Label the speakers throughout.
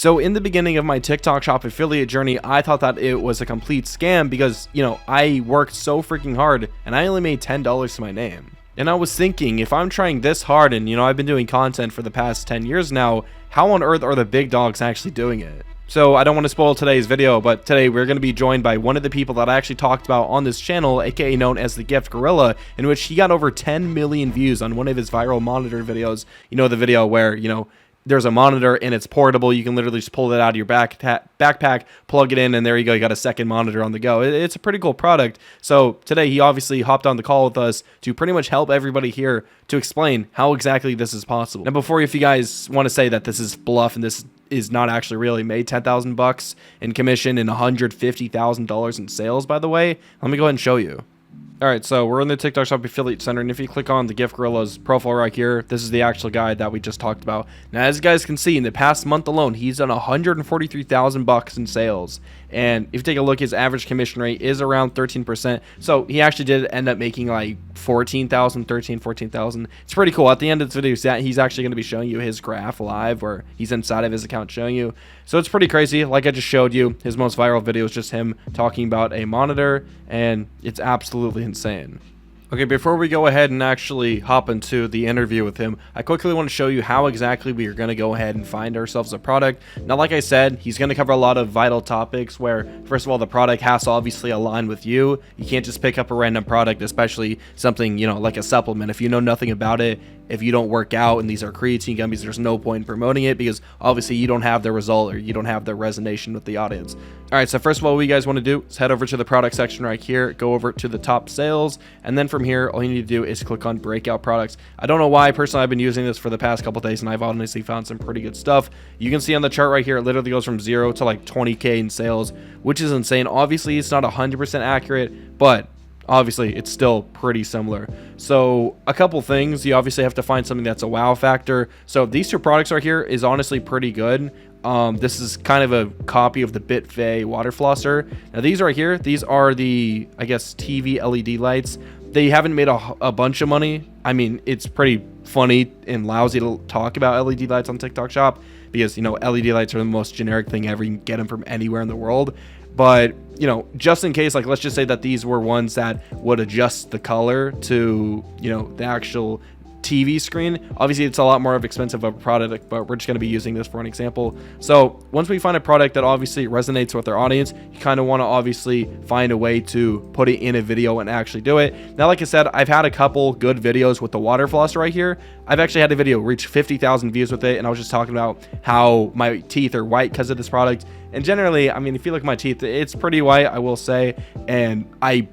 Speaker 1: So in the beginning of my TikTok shop affiliate journey, I thought that it was a complete scam because, I worked so freaking hard and I only made $10 to my name. And I was thinking, if I'm trying this hard and, I've been doing content for the past 10 years now, how on earth are the big dogs actually doing it? So I don't want to spoil today's video, but today we're going to be joined by one of the people that I actually talked about on this channel, aka known as the Gift Gorilla, in which he got over 10 million views on one of his viral monitor videos. The video where, there's a monitor and it's portable. You can literally just pull it out of your backpack, plug it in, and there you go. You got a second monitor on the go. It's a pretty cool product. So today he obviously hopped on the call with us to pretty much help everybody here to explain how exactly this is possible. Now, before, if you guys want to say that this is bluff and this is not actually really made $10,000 in commission and $150,000 in sales, by the way, let me go ahead and show you. All right, so we're in the TikTok Shop Affiliate Center, and if you click on the Gift Gorilla's profile right here, this is the actual guy that we just talked about. Now, as you guys can see, in the past month alone, he's done $143,000 in sales. And if you take a look, his average commission rate is around 13%. So he actually did end up making like 14,000. It's pretty cool. At the end of this video, he's actually going to be showing you his graph live, where he's inside of his account showing you. So it's pretty crazy. Like I just showed you, his most viral video is just him talking about a monitor, and it's absolutely insane. Okay, before we go ahead and actually hop into the interview with him, I quickly want to show you how exactly we are going to go ahead and find ourselves a product. Now, like I said, he's going to cover a lot of vital topics where, first of all, the product has to obviously align with you. You can't just pick up a random product, especially something, like a supplement. If you know nothing about it, if you don't work out and these are creatine gummies, there's no point in promoting it because obviously you don't have the result or you don't have the resonation with the audience. All right, so first of all, what you guys want to do is head over to the product section right here, go over to the top sales, and then from here, all you need to do is click on breakout products. I don't know why, personally, I've been using this for the past couple days, and I've honestly found some pretty good stuff. You can see on the chart right here, it literally goes from 0 to like 20K in sales, which is insane. Obviously, it's not 100% accurate, but obviously it's still pretty similar. So a couple things, you obviously have to find something that's a wow factor. So these two products right here is honestly pretty good. This is kind of a copy of the BitFay water flosser. Now these right here, these are the, I guess, TV LED lights. They haven't made a bunch of money. I mean, it's pretty funny and lousy to talk about LED lights on TikTok Shop because, LED lights are the most generic thing ever. You can get them from anywhere in the world. But, just in case, like, let's just say that these were ones that would adjust the color to, the actual TV screen. Obviously, it's a lot more expensive of a product, but we're just going to be using this for an example. So once we find a product that obviously resonates with our audience, you kind of want to obviously find a way to put it in a video and actually do it. Now, like I said, I've had a couple good videos with the water flosser right here. I've actually had a video reach 50,000 views with it, and I was just talking about how my teeth are white because of this product. And generally, I mean, if you look at my teeth, it's pretty white, I will say, and I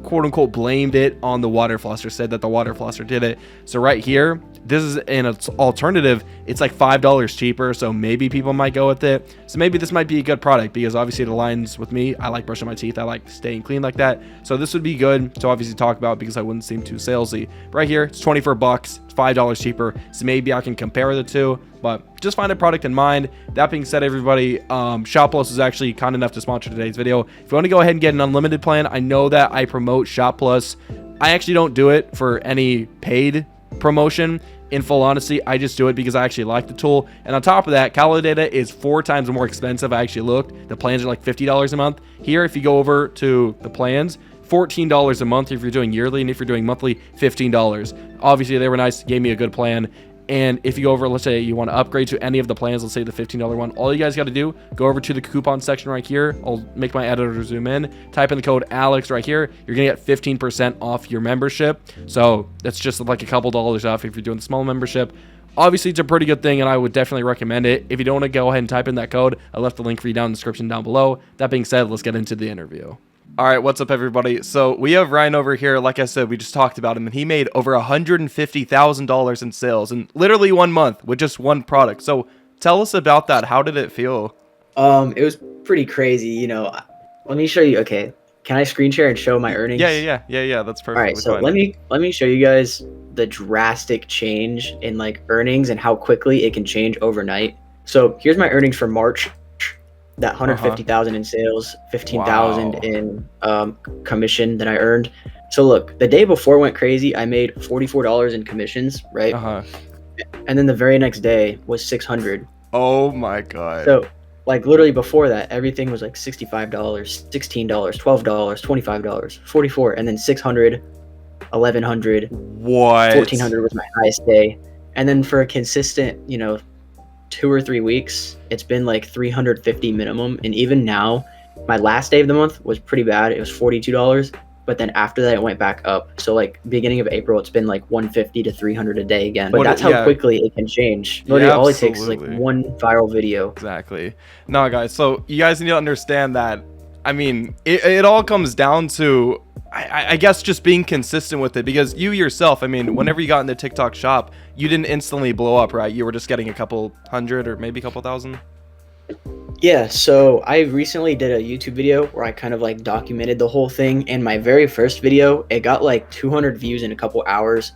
Speaker 1: quote unquote blamed it on the water flosser, said that the water flosser did it. So right here, this is an alternative. It's like $5 cheaper, so maybe people might go with it. So maybe this might be a good product because obviously it aligns with me. I like brushing my teeth. I like staying clean like that. So this would be good to obviously talk about because I wouldn't seem too salesy. Right here, it's 24 bucks. It's $5 cheaper. So maybe I can compare the two, but just find a product in mind. That being said, everybody, Shoplus is actually kind enough to sponsor today's video. If you want to go ahead and get an unlimited plan, I know that I promote Shoplus. I actually don't do it for any paid promotion. In full honesty, I just do it because I actually like the tool. And on top of that, Calo data is 4 times more expensive. I actually looked. The plans are like $50 a month. Here, if you go over to the plans, $14 a month if you're doing yearly, and if you're doing monthly, $15. Obviously, they were nice, gave me a good plan. And if you go over, let's say you want to upgrade to any of the plans, let's say the $15 one, all you guys got to do, go over to the coupon section right here. I'll make my editor zoom in, type in the code Alex right here. You're going to get 15% off your membership. So that's just like a couple dollars off if you're doing the small membership. Obviously, it's a pretty good thing, and I would definitely recommend it. If you don't want to go ahead and type in that code, I left the link for you down in the description down below. That being said, let's get into the interview. All right, what's up, everybody? So we have Ryan over here. Like I said, we just talked about him, and he made over $150,000 in sales in literally 1 month with just one product. So tell us about that. How did it feel?
Speaker 2: It was pretty crazy. Let me show you. Okay, can I screen share and show my earnings?
Speaker 1: Yeah. That's perfect.
Speaker 2: All right, so let me show you guys the drastic change in like earnings and how quickly it can change overnight. So here's my earnings for March. That 150,000 in sales, 15,000 in commission that I earned. So look, the day before went crazy. I made $44 in commissions, right? And then the very next day was 600.
Speaker 1: Oh my god.
Speaker 2: So, like literally before that, everything was like $65, $16, $12, $25, 44, and then 600, 1100,
Speaker 1: What?
Speaker 2: 1400 was my highest day. And then for a consistent, 2 or 3 weeks, it's been like 350 minimum. And even now, my last day of the month was pretty bad. It was $42. But then after that, it went back up. So like beginning of April, it's been like 150 to 300 a day again. But that's how quickly it can change. Literally, all it takes is like one viral video.
Speaker 1: Exactly. No, guys. So you guys need to understand that. I mean, it all comes down to, I guess, just being consistent with it. Because you yourself, I mean, whenever you got in the TikTok shop, you didn't instantly blow up, right? You were just getting a couple hundred or maybe a couple thousand.
Speaker 2: Yeah, so I recently did a YouTube video where I kind of like documented the whole thing. And my very first video, it got like 200 views in a couple hours.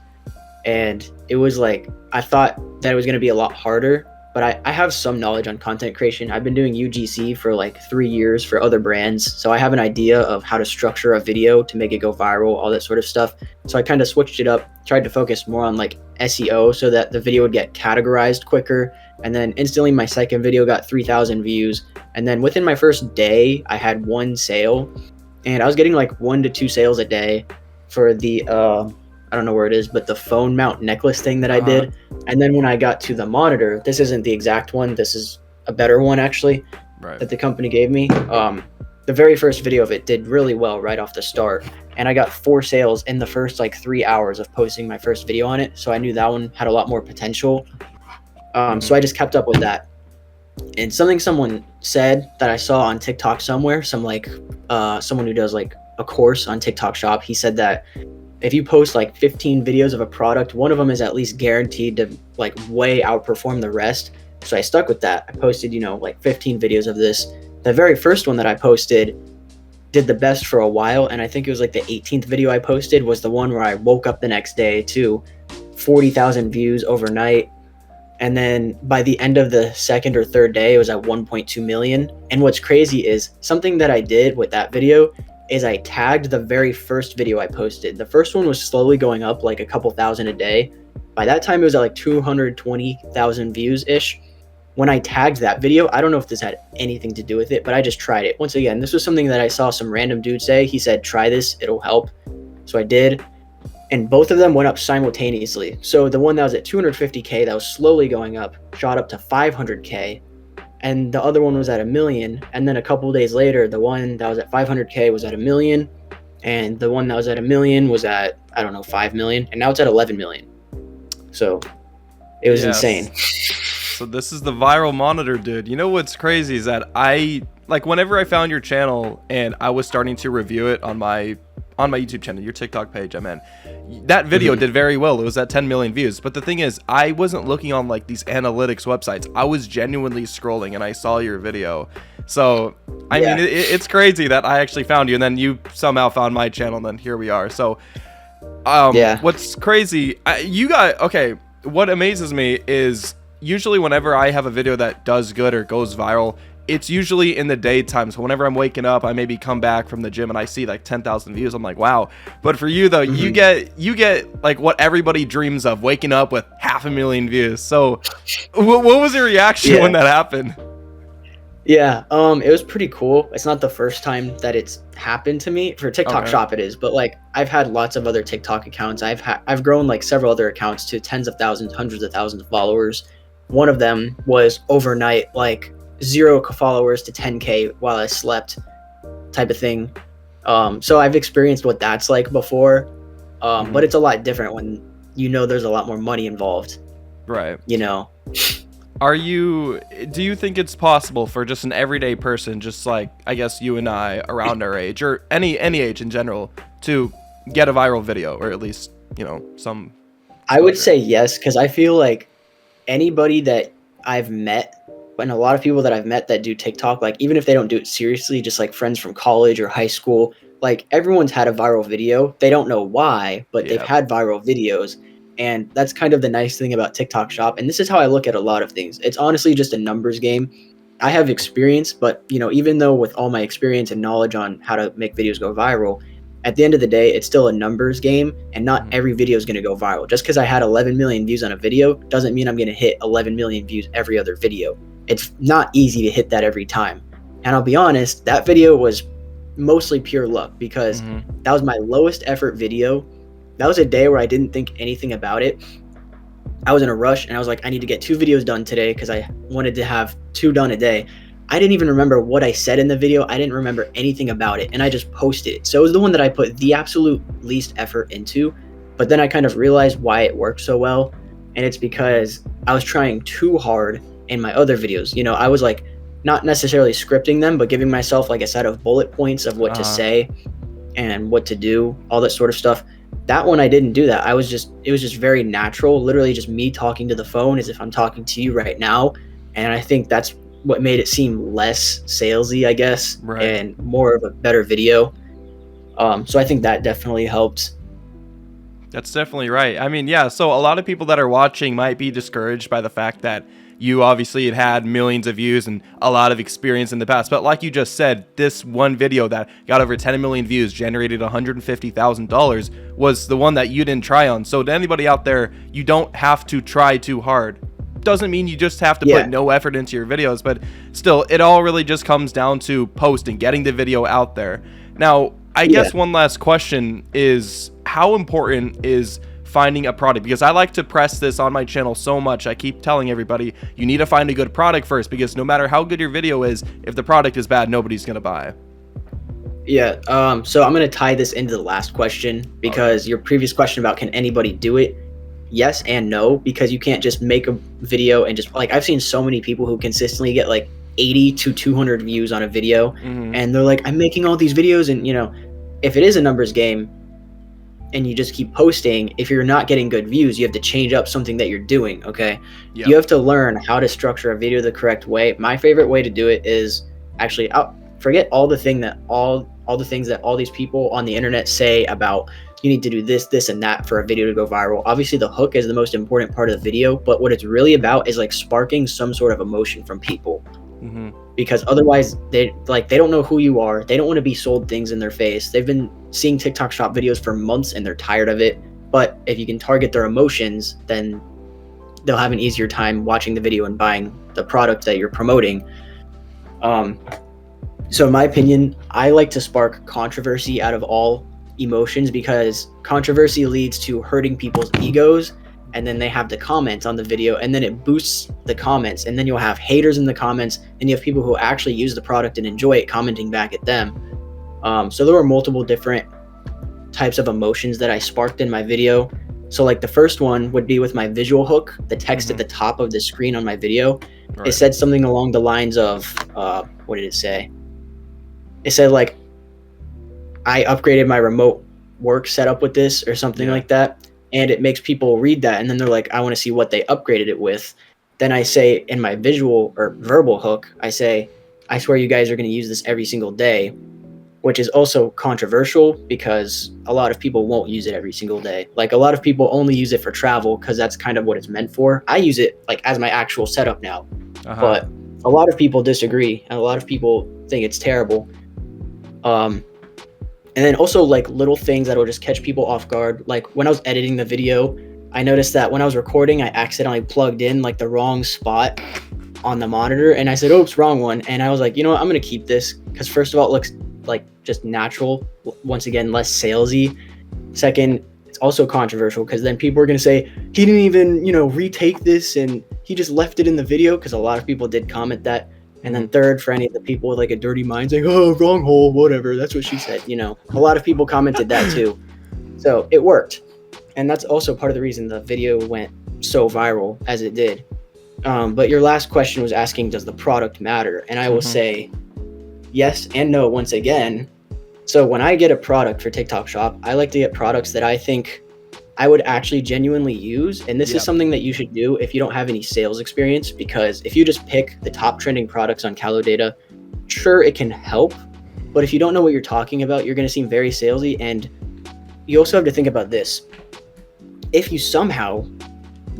Speaker 2: And it was like, I thought that it was going to be a lot harder, but I have some knowledge on content creation. I've been doing UGC for like 3 years for other brands. So I have an idea of how to structure a video to make it go viral, all that sort of stuff. So I kind of switched it up, tried to focus more on like SEO so that the video would get categorized quicker. And then instantly my second video got 3,000 views. And then within my first day, I had one sale, and I was getting like 1 to 2 sales a day for the, I don't know where it is, but the phone mount necklace thing that I did. And then when I got to the monitor, this isn't the exact one. This is a better one actually, right, that the company gave me. The very first video of it did really well right off the start. And I got 4 sales in the first like 3 hours of posting my first video on it. So I knew that one had a lot more potential. So I just kept up with that. And something someone said that I saw on TikTok somewhere, someone who does like a course on TikTok Shop, he said that if you post like 15 videos of a product, one of them is at least guaranteed to like way outperform the rest. So I stuck with that. I posted, like 15 videos of this. The very first one that I posted did the best for a while. And I think it was like the 18th video I posted was the one where I woke up the next day to 40,000 views overnight. And then by the end of the second or third day, it was at 1.2 million. And what's crazy is something that I did with that video is I tagged the very first video I posted. The first one was slowly going up like a couple thousand a day. By that time, it was at like 220,000 views-ish. When I tagged that video, I don't know if this had anything to do with it, but I just tried it. Once again, this was something that I saw some random dude say. He said, try this, it'll help. So I did. And both of them went up simultaneously. So the one that was at 250K, that was slowly going up, shot up to 500K. And the other one was at 1 million. And then a couple of days later, the one that was at 500K was at 1 million. And the one that was at 1 million was at, 5 million. And now it's at 11 million. So it was insane.
Speaker 1: So this is the viral monitor, dude. You know what's crazy is that whenever I found your channel and I was starting to review it on my YouTube channel, your TikTok page, that video did very well. It was at 10 million views. But the thing is, I wasn't looking on like these analytics websites. I was genuinely scrolling and I saw your video. So I mean, it's crazy that I actually found you and then you somehow found my channel and then here we are. So what's crazy, what amazes me is usually whenever I have a video that does good or goes viral, it's usually in the daytime. So whenever I'm waking up, I maybe come back from the gym and I see like 10,000 views. I'm like, wow. But for you though, you get like what everybody dreams of, waking up with 500,000 views. So what was your reaction when that happened? Yeah,
Speaker 2: it was pretty cool. It's not the first time that it's happened to me. For TikTok Shop it is, but like I've had lots of other TikTok accounts. I've grown like several other accounts to tens of thousands, hundreds of thousands of followers. One of them was overnight, like 0 followers to 10K while I slept type of thing. So I've experienced what that's like before. But it's a lot different when there's a lot more money involved.
Speaker 1: Right. Do you think it's possible for just an everyday person, just like I guess you and I around our age or any age in general, to get a viral video or at least, some?
Speaker 2: I would say yes, because I feel like anybody that I've met, and a lot of people that I've met that do TikTok, like even if they don't do it seriously, just like friends from college or high school, like everyone's had a viral video. They don't know why, but they've had viral videos. And that's kind of the nice thing about TikTok Shop. And this is how I look at a lot of things. It's honestly just a numbers game. I have experience, but even though with all my experience and knowledge on how to make videos go viral, at the end of the day, it's still a numbers game, and not every video is going to go viral. Just because I had 11 million views on a video doesn't mean I'm going to hit 11 million views every other video. it's not easy to hit that every time. And I'll be honest, that video was mostly pure luck because that was my lowest effort video. That was a day where I didn't think anything about it. I was in a rush and I was like, I need to get 2 videos done today because I wanted to have 2 done a day. I didn't even remember what I said in the video. I didn't remember anything about it, and I just posted it. So it was the one that I put the absolute least effort into, but then I kind of realized why it worked so well, and it's because I was trying too hard in my other videos. You know, I was like not necessarily scripting them, but giving myself like a set of bullet points of what to say and what to do, all that sort of stuff. That one I didn't do that. It was just very natural, literally just me talking to the phone as if I'm talking to you right now. And I think that's what made it seem less salesy, I guess, and more of a better video. So I think that definitely helped.
Speaker 1: That's definitely right. I mean, yeah, so a lot of people that are watching might be discouraged by the fact that you obviously had millions of views and a lot of experience in the past. But like you just said, this one video that got over 10 million views, generated $150,000, was the one that you didn't try on. So to anybody out there, you don't have to try too hard. Doesn't mean you just have to put no effort into your videos, but still, it all really just comes down to posting, getting the video out there. Now, I guess one last question is, how important is finding a product? Because I like to press this on my channel so much. I keep telling everybody, you need to find a good product first, because no matter how good your video is, if the product is bad, nobody's going to buy.
Speaker 2: Yeah, so I'm going to tie this into the last question, because your previous question about can anybody do it? Yes and no, because you can't just make a video and just like, I've seen so many people who consistently get like 80 to 200 views on a video, and they're like, I'm making all these videos, and you know, if it is a numbers game and you just keep posting, if you're not getting good views, you have to change up something that you're doing. Okay. You have to learn how to structure a video the correct way. My favorite way to do it is actually, I'll forget all the things that all these people on the internet say about you need to do this, this, and that for a video to go viral. Obviously the hook is the most important part of the video, but what it's really about is like sparking some sort of emotion from people. Because otherwise they don't know who you are. They don't want to be sold things in their face. They've been seeing TikTok shop videos for months and they're tired of it. But if you can target their emotions, then they'll have an easier time watching the video and buying the product that you're promoting. So in my opinion, I like to spark controversy out of all emotions, because controversy leads to hurting people's egos, and then they have to comment on the video, and then it boosts the comments, and then you'll have haters in the comments, and you have people who actually use the product and enjoy it commenting back at them. So there were multiple different types of emotions that I sparked in my video. So like the first one would be with my visual hook, the text at the top of the screen on my video. It said something along the lines of, what did it say? It said like, I upgraded my remote work setup with this, or something like that. And it makes people read that, and then they're like, I want to see what they upgraded it with. Then I say in my visual or verbal hook, I say, I swear you guys are going to use this every single day, which is also controversial because a lot of people won't use it every single day. Like a lot of people only use it for travel because that's kind of what it's meant for. I use it like as my actual setup now, but a lot of people disagree, and a lot of people think it's terrible. And then also like little things that will just catch people off guard. Like when I was editing the video, I noticed that when I was recording, I accidentally plugged in like the wrong spot on the monitor, and I said, oops, wrong one. And I was like, you know what, I'm going to keep this because first of all, it looks like just natural. Once again, less salesy. Second, it's also controversial because then people are going to say, he didn't even, retake this and he just left it in the video, because a lot of people did comment that. And then third, for any of the people with like a dirty mind saying, oh, wrong hole, whatever, that's what she said. A lot of people commented that too. So it worked. And that's also part of the reason the video went so viral as it did. But your last question was asking, does the product matter? And I will say yes and no once again. So when I get a product for TikTok Shop, I like to get products that I think I would actually genuinely use. And this is something that you should do if you don't have any sales experience, because if you just pick the top trending products on Calodata, sure, it can help. But if you don't know what you're talking about, you're going to seem very salesy. And you also have to think about this. If you somehow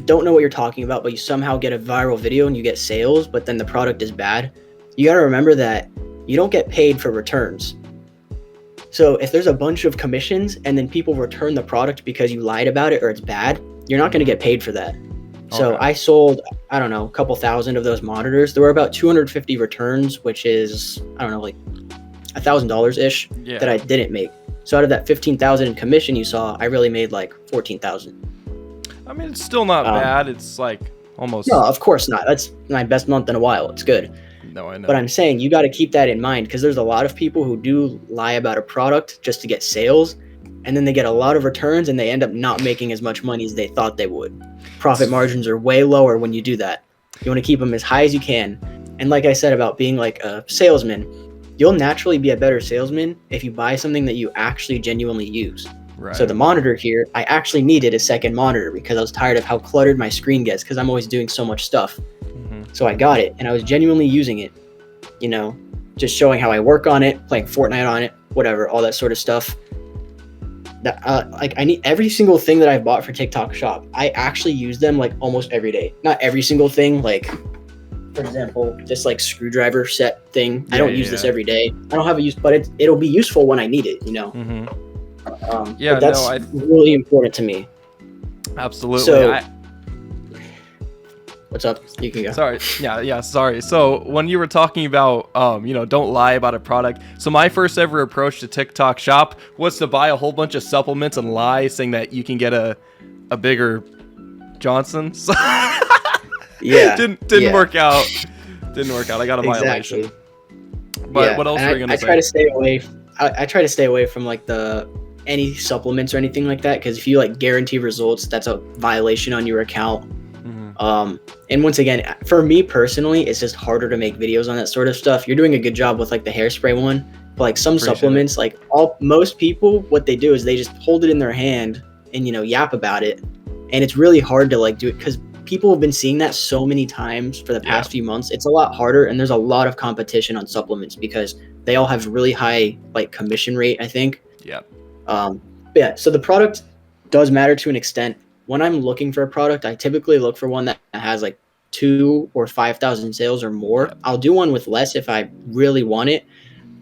Speaker 2: don't know what you're talking about, but you somehow get a viral video and you get sales, but then the product is bad, you got to remember that you don't get paid for returns. So if there's a bunch of commissions and then people return the product because you lied about it or it's bad, you're not going to get paid for that. So
Speaker 1: Okay.
Speaker 2: I sold, I don't know, a couple thousand of those monitors. There were about 250 returns, which is, I don't know, like $1,000 ish
Speaker 1: Yeah.
Speaker 2: that I didn't make. So out of that 15,000 in commission you saw, I really made like 14,000.
Speaker 1: I mean, it's still not bad. It's like almost.
Speaker 2: No, of course not. That's my best month in a while. It's good.
Speaker 1: No, I know.
Speaker 2: But I'm saying you got to keep that in mind, because there's a lot of people who do lie about a product just to get sales, and then they get a lot of returns and they end up not making as much money as they thought they would. Profit margins are way lower when you do that. You want to keep them as high as you can. And like I said about being like a salesman, you'll naturally be a better salesman if you buy something that you actually genuinely use.
Speaker 1: Right.
Speaker 2: So the monitor here, I actually needed a second monitor because I was tired of how cluttered my screen gets, because I'm always doing so much stuff. So I got it, and I was genuinely using it, you know, just showing how I work on it, playing Fortnite on it, whatever, all that sort of stuff. That like I need every single thing that I've bought for TikTok Shop. I actually use them like almost every day. Not every single thing, like for example, this like screwdriver set thing. I don't use this every day. I don't have a use, but it'll be useful when I need it, you know.
Speaker 1: Yeah,
Speaker 2: but that's really important to me.
Speaker 1: Absolutely.
Speaker 2: So, what's up? You can go.
Speaker 1: Sorry. Yeah, sorry. So when you were talking about, don't lie about a product. So my first ever approach to TikTok Shop was to buy a whole bunch of supplements and lie, saying that you can get a bigger Johnson. So
Speaker 2: yeah.
Speaker 1: Didn't work out. Didn't work out. I got a violation. But what else were you gonna say?
Speaker 2: I try to stay away. I try to stay away from like any supplements or anything like that, because if you like guarantee results, that's a violation on your account. And once again, for me personally, it's just harder to make videos on that sort of stuff. You're doing a good job with like the hairspray one, but like some supplements, like most people, what they do is they just hold it in their hand and yap about it, and it's really hard to like do it because people have been seeing that so many times for the past few months. It's a lot harder, and there's a lot of competition on supplements because they all have really high like commission rate, I think. So the product does matter to an extent. When I'm looking for a product, I typically look for one that has like 2,000 or 5,000 sales or more. I'll do one with less if I really want it.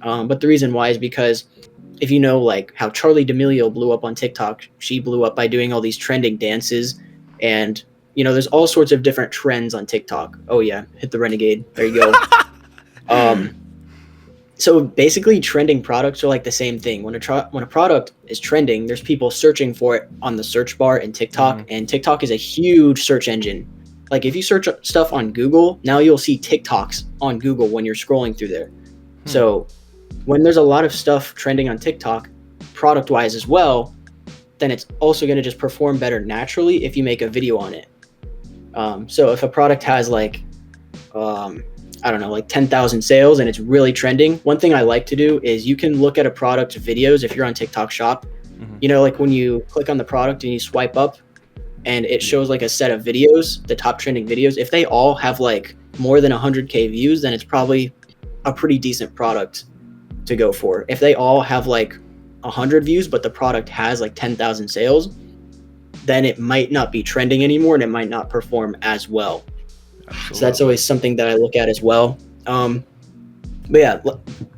Speaker 2: But the reason why is because if you know like how Charlie D'Amelio blew up on TikTok, she blew up by doing all these trending dances, and there's all sorts of different trends on TikTok. Oh yeah, hit the renegade. There you go. So basically, trending products are like the same thing. When a product is trending, there's people searching for it on the search bar in TikTok, and TikTok is a huge search engine. Like if you search stuff on Google, now you'll see TikToks on Google when you're scrolling through there. So when there's a lot of stuff trending on TikTok, product-wise as well, then it's also going to just perform better naturally if you make a video on it. So if a product has like, I don't know, like 10,000 sales and it's really trending, one thing I like to do is you can look at a product's videos if you're on TikTok Shop. Like when you click on the product and you swipe up and it shows like a set of videos, the top trending videos. If they all have like more than 100K views, then it's probably a pretty decent product to go for. If they all have like 100 views, but the product has like 10,000 sales, then it might not be trending anymore and it might not perform as well. Absolutely. So that's always something that I look at as well. But yeah,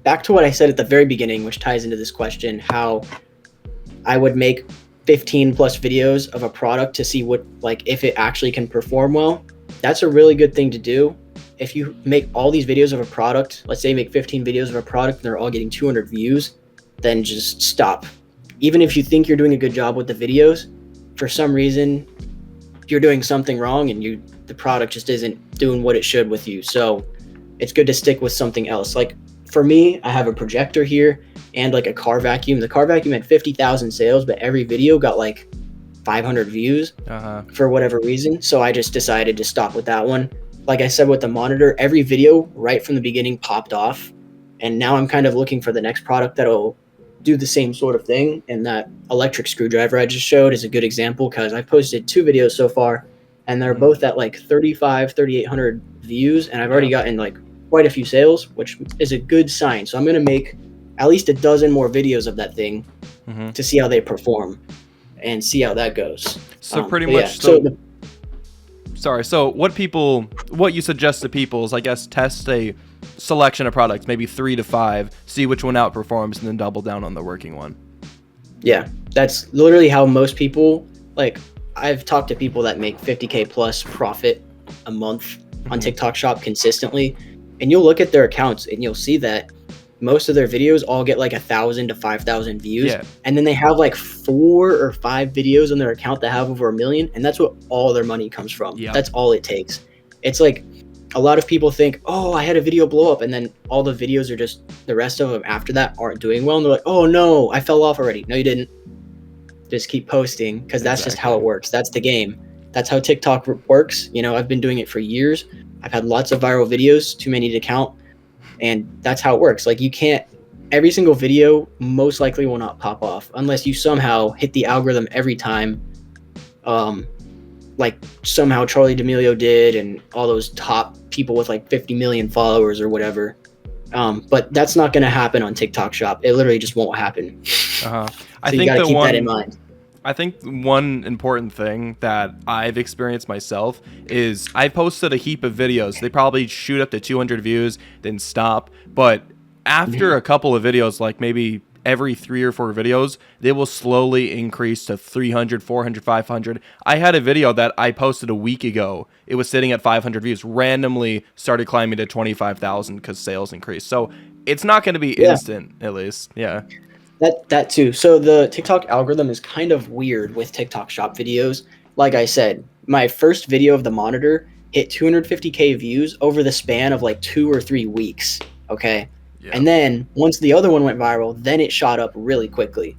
Speaker 2: back to what I said at the very beginning, which ties into this question, how I would make 15 plus videos of a product to see what, like, if it actually can perform well. That's a really good thing to do. If you make all these videos of a product, let's say you make 15 videos of a product and they're all getting 200 views, then just stop. Even if you think you're doing a good job with the videos, for some reason you're doing something wrong and the product just isn't doing what it should with you. So it's good to stick with something else. Like for me, I have a projector here and like a car vacuum. The car vacuum had 50,000 sales, but every video got like 500 views for whatever reason. So I just decided to stop with that one. Like I said, with the monitor, every video right from the beginning popped off. And now I'm kind of looking for the next product that'll do the same sort of thing. And that electric screwdriver I just showed is a good example because I've posted 2 videos so far and they're both at like 3,800 views. And I've already gotten like quite a few sales, which is a good sign. So I'm going to make at least a dozen more videos of that thing to see how they perform and see how that goes.
Speaker 1: So pretty much. Yeah. So what you suggest to people is, I guess, test a selection of products, maybe 3 to 5, see which one outperforms, and then double down on the working one.
Speaker 2: Yeah, that's literally how most people, like, I've talked to people that make 50K plus profit a month on TikTok Shop consistently, and you'll look at their accounts and you'll see that most of their videos all get like 1,000 to 5,000 views, and then they have like 4 or 5 videos on their account that have over 1 million, and that's what all their money comes from. That's all it takes. It's like a lot of people think, oh, I had a video blow up, and then all the videos are just, the rest of them after that aren't doing well, and they're like, oh no, I fell off already. No, you didn't. Just keep posting, because that's just how it works. That's the game. That's how TikTok works. You know, I've been doing it for years. I've had lots of viral videos, too many to count. And that's how it works. Like, you can't, every single video most likely will not pop off unless you somehow hit the algorithm every time. Like somehow Charlie D'Amelio did, and all those top people with like 50 million followers or whatever. But that's not going to happen on TikTok Shop. It literally just won't happen.
Speaker 1: I
Speaker 2: So
Speaker 1: think
Speaker 2: you got to keep that in mind.
Speaker 1: I think one important thing that I've experienced myself is I posted a heap of videos. They probably shoot up to 200 views, then stop. But after a couple of videos, like maybe every 3 or 4 videos, they will slowly increase to 300, 400, 500. I had a video that I posted a week ago. It was sitting at 500 views, randomly started climbing to 25,000 because sales increased. So it's not going to be instant, at least. Yeah.
Speaker 2: That too. So the TikTok algorithm is kind of weird with TikTok Shop videos. Like I said, my first video of the monitor hit 250K views over the span of like 2 or 3 weeks. Okay. Yeah. And then once the other one went viral, then it shot up really quickly.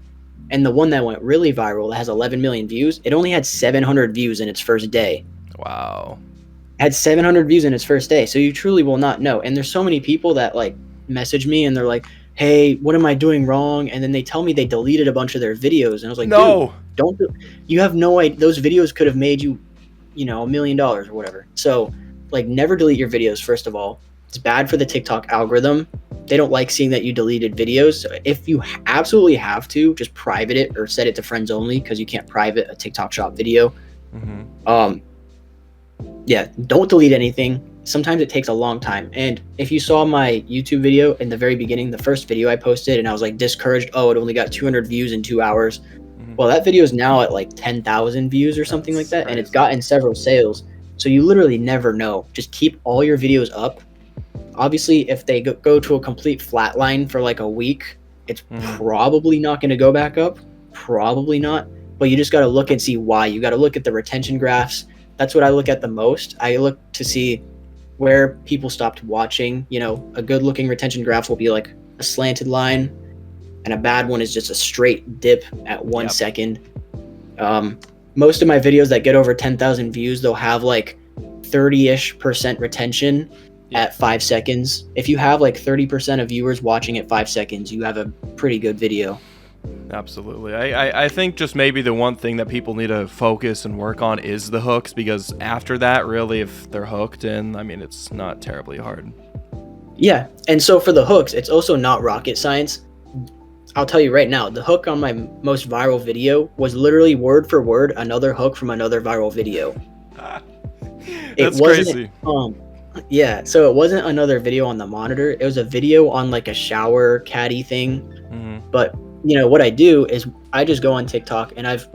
Speaker 2: And the one that went really viral that has 11 million views, it only had 700 views in its first day.
Speaker 1: Wow.
Speaker 2: It had 700 views in its first day. So you truly will not know. And there's so many people that like message me and they're like, hey, what am I doing wrong? And then they tell me they deleted a bunch of their videos. And I was like, no, dude, you have no idea. Those videos could have made you, you know, $1 million or whatever. So like, never delete your videos. First of all, it's bad for the TikTok algorithm. They don't like seeing that you deleted videos. So if you absolutely have to, just private it or set it to friends only, because you can't private a TikTok Shop video. Yeah, don't delete anything. Sometimes it takes a long time. And if you saw my YouTube video in the very beginning, the first video I posted, and I was like discouraged, oh, it only got 200 views in 2 hours. Well, that video is now at like 10,000 views or something like that. Crazy. And it's gotten several sales. So you literally never know. Just keep all your videos up. Obviously, if they go to a complete flat line for like a week, it's probably not going to go back up. Probably not. But you just got to look and see why. You got to look at the retention graphs. That's what I look at the most. I look to see where people stopped watching. You know, a good looking retention graph will be like a slanted line, and a bad one is just a straight dip at 1 second. Most of my videos that get over 10,000 views, they'll have like 30-ish% retention at 5 seconds. If you have like 30% of viewers watching at 5 seconds, you have a pretty good video.
Speaker 1: Absolutely. I think just maybe the one thing that people need to focus and work on is the hooks, because after that, really, if they're hooked in, I mean, it's not terribly hard.
Speaker 2: Yeah. And so for the hooks, it's also not rocket science. I'll tell you right now, the hook on my most viral video was literally word for word another hook from another viral video.
Speaker 1: That's crazy.
Speaker 2: Yeah, so it wasn't another video on the monitor. It was a video on like a shower caddy thing. But you know what I do is I just go on TikTok, and I've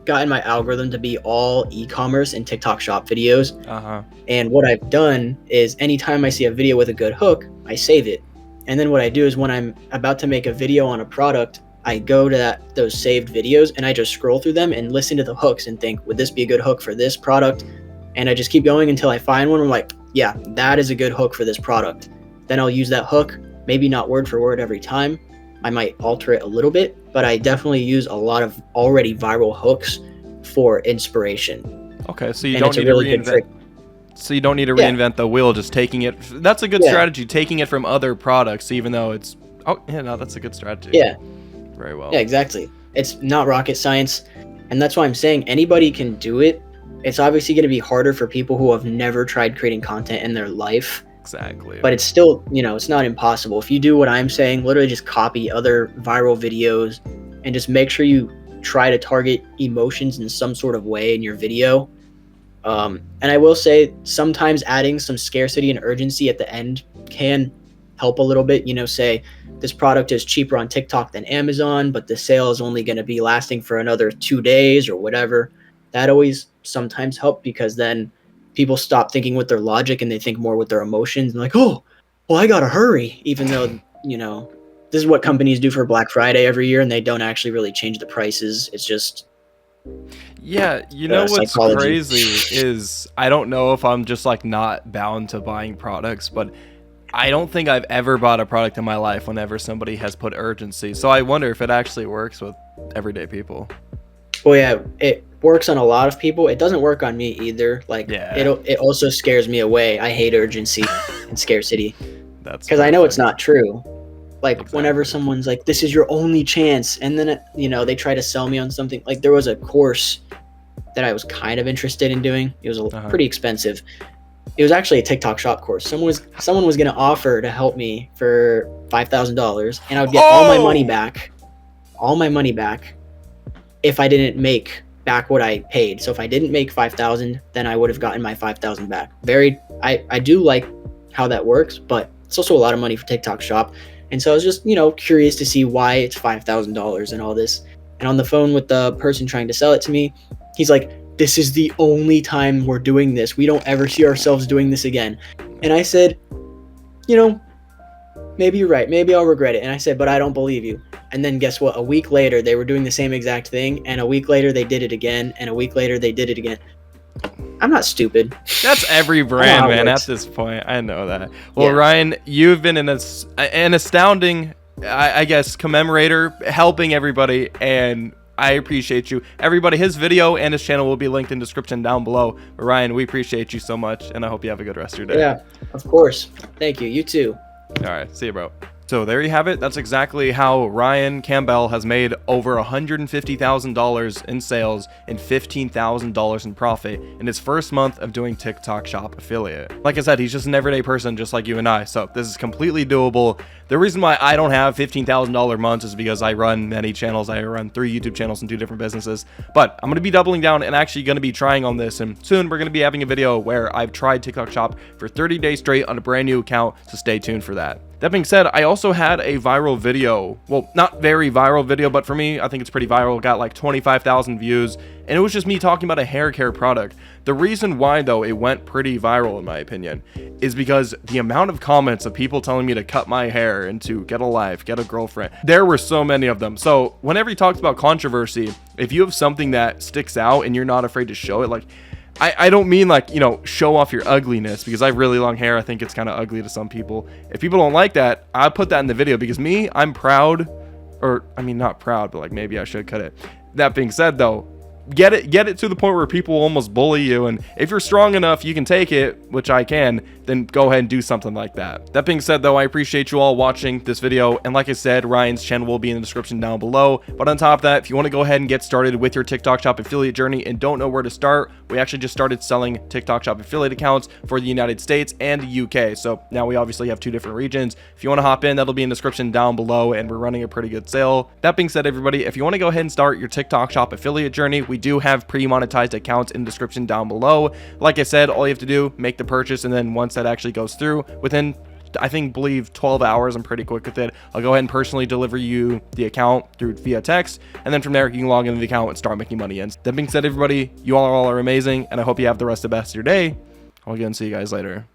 Speaker 2: gotten my algorithm to be all e-commerce and TikTok Shop videos. And what I've done is anytime I see a video with a good hook, I save it. And then what I do is when I'm about to make a video on a product, I go to those saved videos and I just scroll through them and listen to the hooks and think, would this be a good hook for this product? And I just keep going until I find one. I'm like, yeah, that is a good hook for this product. Then I'll use that hook, maybe not word for word every time. I might alter it a little bit, but I definitely use a lot of already viral hooks for inspiration.
Speaker 1: Okay, so you don't need to reinvent. So you don't need to reinvent the wheel, just taking it. That's a good strategy, taking it from other products, even though it's, that's a good strategy.
Speaker 2: Yeah.
Speaker 1: Very well.
Speaker 2: Yeah, exactly. It's not rocket science. And that's why I'm saying anybody can do it. It's obviously going to be harder for people who have never tried creating content in their life.
Speaker 1: Exactly.
Speaker 2: But it's still, it's not impossible. If you do what I'm saying, literally just copy other viral videos and just make sure you try to target emotions in some sort of way in your video. And I will say sometimes adding some scarcity and urgency at the end can help a little bit. Say this product is cheaper on TikTok than Amazon, but the sale is only going to be lasting for another 2 days or whatever. that always sometimes helped, because then people stop thinking with their logic and they think more with their emotions, and like, oh, well, I gotta hurry, even though, this is what companies do for Black Friday every year, and they don't actually really change the prices. It's just
Speaker 1: Yeah, you know what's
Speaker 2: psychology.
Speaker 1: crazy is I don't know if I'm just like not bound to buying products, but I don't think I've ever bought a product in my life whenever somebody has put urgency. So I wonder if it actually works with everyday people.
Speaker 2: Well, yeah, it works on a lot of people. It doesn't work on me either. Like,
Speaker 1: Yeah.
Speaker 2: it also scares me away. I hate urgency and scarcity,
Speaker 1: That's
Speaker 2: because I know it's
Speaker 1: perfect.
Speaker 2: not true. Like,
Speaker 1: Exactly.
Speaker 2: whenever someone's like, "This is your only chance," and then they try to sell me on something. Like, there was a course that I was kind of interested in doing. It was
Speaker 1: Uh-huh.
Speaker 2: pretty expensive. It was actually a TikTok shop course. Someone was going to offer to help me for $5,000, and I would get
Speaker 1: Oh!
Speaker 2: all my money back, if I didn't make back what I paid. So if I didn't make 5,000, then I would have gotten my 5,000 back. I do like how that works, but it's also a lot of money for TikTok shop. And so I was just, curious to see why it's $5,000 and all this. And on the phone with the person trying to sell it to me, he's like, "This is the only time we're doing this. We don't ever see ourselves doing this again." And I said, you know, "Maybe you're right. Maybe I'll regret it." And I said, "But I don't believe you." And then guess what? A week later, they were doing the same exact thing. And a week later, they did it again. And a week later, they did it again. I'm not stupid.
Speaker 1: That's every
Speaker 2: I know
Speaker 1: brand,
Speaker 2: how it
Speaker 1: man, at
Speaker 2: works.
Speaker 1: this point. I know that. Well,
Speaker 2: Yeah.
Speaker 1: Ryan, you've been an astounding, I guess, commemorator, helping everybody, and I appreciate you. Everybody, his video and his channel will be linked in the description down below. But Ryan, we appreciate you so much, and I hope you have a good rest of your day.
Speaker 2: Yeah, of course. Thank you. You too.
Speaker 1: All right, see you, bro. So there you have it. That's exactly how Ryan Campbell has made over $150,000 in sales and $15,000 in profit in his first month of doing TikTok Shop affiliate. Like I said, he's just an everyday person just like you and I. So this is completely doable. The reason why I don't have $15,000 months is because I run many channels. I run 3 YouTube channels and 2 different businesses. But I'm going to be doubling down and actually going to be trying on this. And soon we're going to be having a video where I've tried TikTok Shop for 30 days straight on a brand new account. So stay tuned for that. That being said, I also had a viral video. Well, not very viral video, but for me, I think it's pretty viral. It got like 25,000 views, and it was just me talking about a hair care product. The reason why, though, it went pretty viral, in my opinion, is because the amount of comments of people telling me to cut my hair and to get a life, get a girlfriend, there were so many of them. So whenever you talk about controversy, if you have something that sticks out and you're not afraid to show it, like, I don't mean like, show off your ugliness, because I have really long hair. I think it's kind of ugly to some people. If people don't like that, I put that in the video, because me, I'm proud, or I mean, not proud, but like maybe I should cut it. That being said, though, get it to the point where people almost bully you, and if you're strong enough you can take it, which I can, then go ahead and do something like that. That being said, though, I appreciate you all watching this video, and like I said, Ryan's channel will be in the description down below. But on top of that, if you want to go ahead and get started with your TikTok Shop affiliate journey and don't know where to start, we actually just started selling TikTok Shop affiliate accounts for the United States and the UK. So now we obviously have 2 different regions. If you want to hop in, that'll be in the description down below, and we're running a pretty good sale. That being said, everybody, if you want to go ahead and start your TikTok Shop affiliate journey, we do have pre-monetized accounts in the description down below. Like I said, all you have to do, make the purchase, and then once that actually goes through, within believe 12 hours, I'm pretty quick with it, I'll go ahead and personally deliver you the account through via text, and then from there you can log into the account and start making money. And that being said, everybody, you all are amazing, and I hope you have the best of your day. I'll again see you guys later.